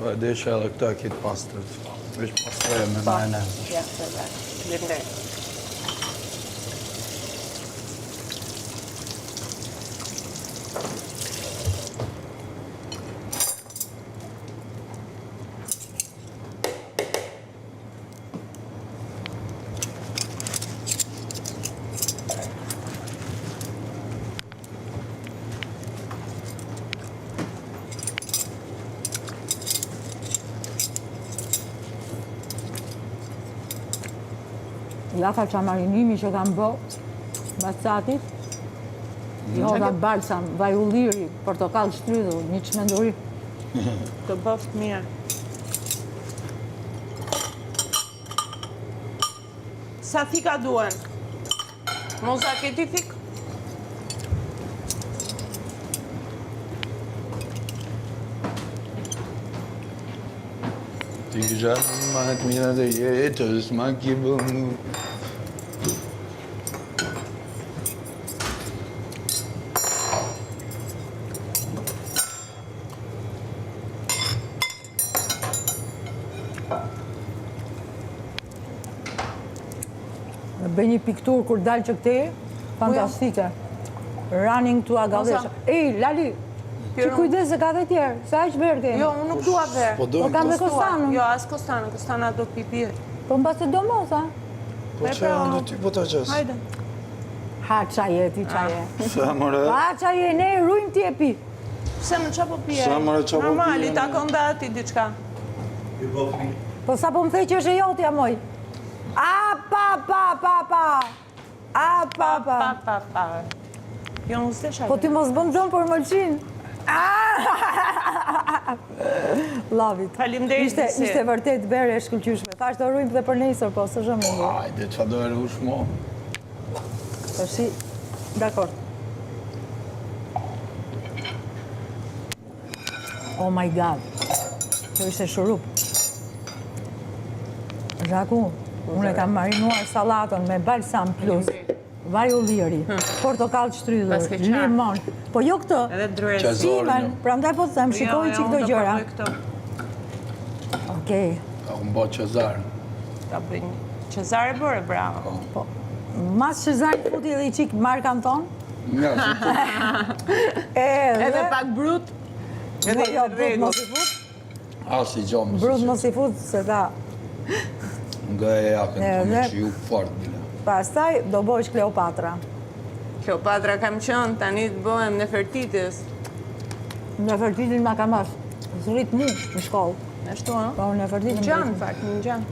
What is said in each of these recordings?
Po e desha edhe këta kitë pastërt. Veç pastroje me majonezë. Ja, faleminderit. Laka qamarinimi që kam bë, bacatit, jodha balsam, vaj ulliri, portokall shtrydhur, një çmenduri. Të bëft mirë. Sa thika duen? Moza ke ti thik? Ti kisha ma të mira dhe jetës, ma ki bëmu. Bëj një piktur kur dalë që këte, fantastike. Running to Agadesha. Ej, Lali, që kujdes se ka dhe tjerë, sa e që verë kemi. Jo, unë nuk dua verë. Po Po kam dhe Kostanën. Jo, as Kostanën, Kostana do pipir. Po mba se do mos, a? Po që në ty po të qësë? Hajde. Ha, qaje, ti qaje. Sa mëre? Ha, qaje, ne rujmë ti e pi. Pse më qa po pije? Sa mëre qa po pije? Normali, takon dhe ati diçka. Po sa po më thej që është e jotja, moj. A, pa. Jo, në stesha. Po ti mos bëm zonë për mëlqin. Love it. Faleminderit disi. Ishte vërtet verë e shkëlqyshme. Thash të rujmë dhe për nesër, po së shumë një. Ajde, qa do e rush mo? Po shi, dakor. Oh my god. Kjo ishte shurup. Zhaku, unë e kam marinuar salatën me balsam plus vaj ulliri, portokall shtrydhur, limon. Po jo këtë, Edhe dresë. shimen, prandaj po të them, shikoj që këto gjëra. Okej. Ka unë bo qezarë. Ta bëj një. Qezare bërë, bravo. Po, mas Shëzari futi edhe i qik Mark Anton. Nga si të Edhe pak brut. Edhe Jo, brut mos i fut. asi gjomë. Brut mos i fut, se ta. Nga e jakën të me Edhe- që ju fort bile. Pastaj do bojsh Kleopatra. Kleopatra kam qënë, tani të bëhem Nefertitis. Në Nefertitin ma kam as. Zrit mu në shkollë. Ashtu, ha? Po, në Nefertitin Në gjanë, në fakt, në gjanë.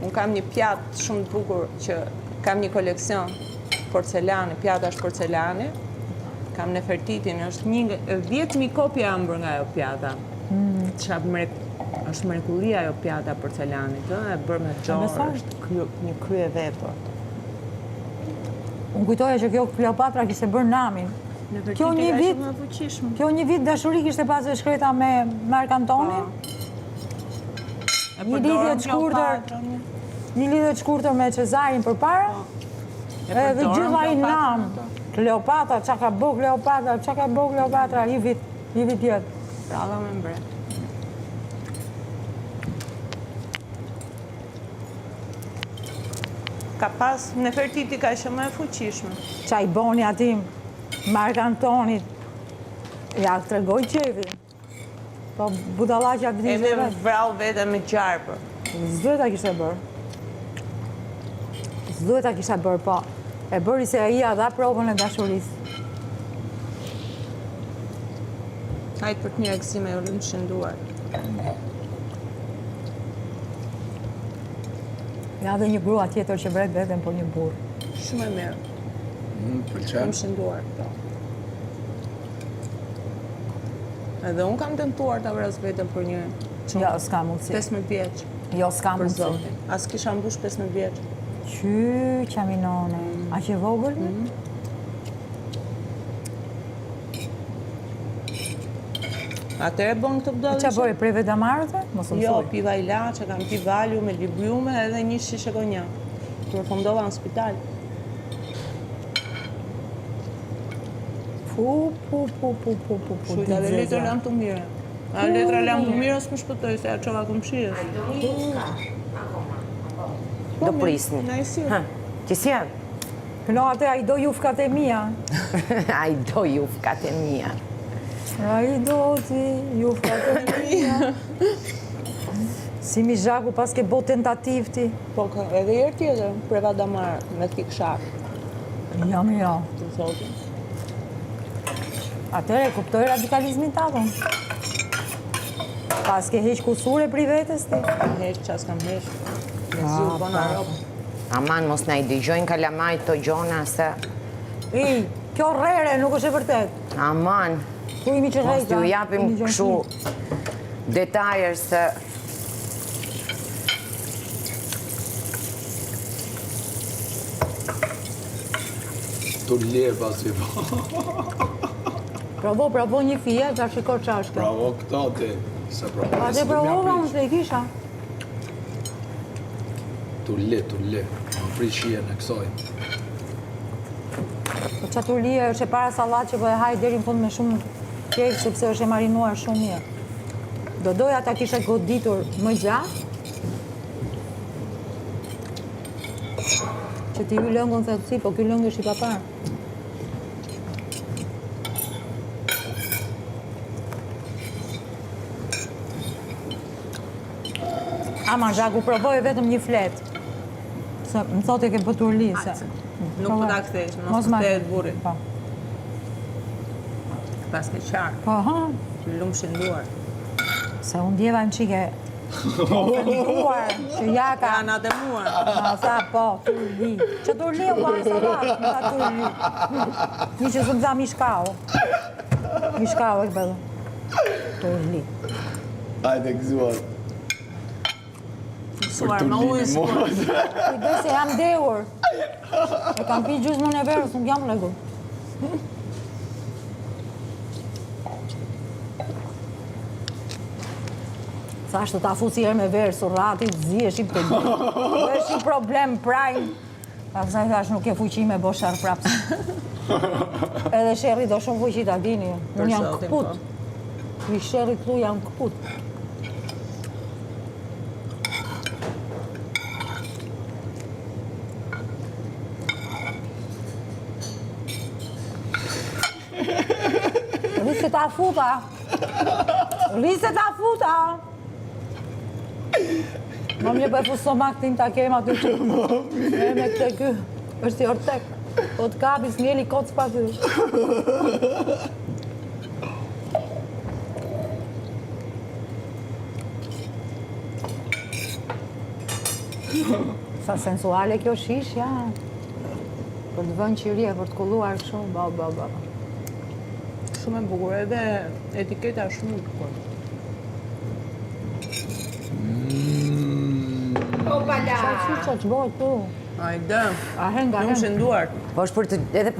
Unë kam një pjatë shumë të bukur që kam një koleksion porcelane, pjatash porcelane. Kam Nefertitin, është 10.000 kopja am bërë nga ajo pjata. Është mrekullia ajo pjata porcelanit, e bërë me gjorë, mesazh. është një krye vepër. Unë kujtoja që kjo Kleopatra kishte bërë namin. Kjo një vit, më fuqishme. kjo një vit dashuri kishte pas e shkreta me Mark Antonin. Një lidhje të shkurtër, një lidhje të shkurtër me Cezarin përpara. Edhe gjitha i nam. Kleopatra, qa ka bo Kleopatra, një vit tjetë. Ralla me mbret. Ka pas, Nefertiti ka ishte më e fuqishme. Qa i boni atim, Mark Antonit, ja të tregoj qevi. Po budallaqja të E me vdishtë vetë. vrau vete me qarpër. S'duhet ta kishte bërë. S'duhet ta kishte bërë, po. E bëri se ai dha provën e dashurisë. Hajtë për të një eksime e ullëm shënduar. Ja dhe një grua tjetër që vret veten për një burr. Shumë e mirë. Pëlqen? Ullëm shënduar. Edhe unë kam tentuar të vras vetëm për një Jo, s'ka mundësi. 15 vjeç. Jo, s'ka Për mundësi. zotin. As kisha mbush 15 vjeç. Qy, qaminone. A që vogël? Atëre bën këtë Qa budallishe? bëri prej vedamarëve? Mos më Jo, thuj. piva ilaçe, kam pi valju me libriume edhe një shishe konjak. Përfundova në spital. Pu, Shujta dhe litër jam të mire. A letra lam të mirës më shpëtoj se a qova këmshirës. Do prisni. Na i si. Që si janë? No, atë ai do jufkat e mia. Ai do jufkat e mia. Ai do ti jufkat e mia. Si mi Zhaku pas ke bo tentativ ti. Po, edhe herë tjetër, preva damar me thik shak, Jam jo. të thotin. Atëre, kuptoj radikalizmin tatën. Pas ke heq kusure privetes ti. Heq qas kam heq. Me zi u bona ropë. Aman, mos na i dëgjojnë kalamajt të gjona se... Kjo rrere nuk është e vërtet. Aman, Tu imi që mos rejta. t'ju japim këshu detajer se... Tu lje pasi po. Provo një fije, ta shiko qa është kjo. Bravo këto ti. Se bravo. A te provova unë se i kisha. Tu lje. Më prish shije në kësoj. Po qaturlie është e para sallat që po e haj deri në fund me shumë kejtë, sepse është e marinuar shumë mirë. Do doja ta kisha goditur më gjatë, që ti hy lëngun thellësi, po ky lëngë është i papar. Ama Zhaku provoj vetëm një flet. Se më thotë e ke bëtur li se. Nuk po ta kthesh, mos kthehet burri. Po. Pas ke qarë, Po, ha. lumë shënduar. Se unë djeva në qike ofenduar që jaka Janë atë muar. ma tha po, turli. Që turli u bërë salat, më tha turli. Një që zëmë tha mishkau. Mishkau e këbëllë. Turli. Hajde gëzuar. Suar më ujë s'kur. Kujdes se jam dehur. E kam pi gjysmën e verës, nuk jam legur. Thashtë ta fusi herë me verë, surratit, zi, është i pëtë. është i problem prajnë. Pastaj thash nuk e fuqi me bo sharë prapës. Edhe sherri do shumë fuqi ta dini. Unë jam zotin, këput. I sherri këtu jam këput. Rrisë ta futa. Rrisë ta futa. Më mje për fu stomak tim ta kem aty që. E me këtë ky. është i ortek. Po të kapis ngeli kocë pa ty. Sa sensuale kjo shish, ja. Për të vënë qirie, për të kulluar shumë, ba. Shumë e bukur, edhe etiketa shumë e bukur. Qa që bëhet tu? Hajde, A henga, lumë shënduar. Po është për të edhe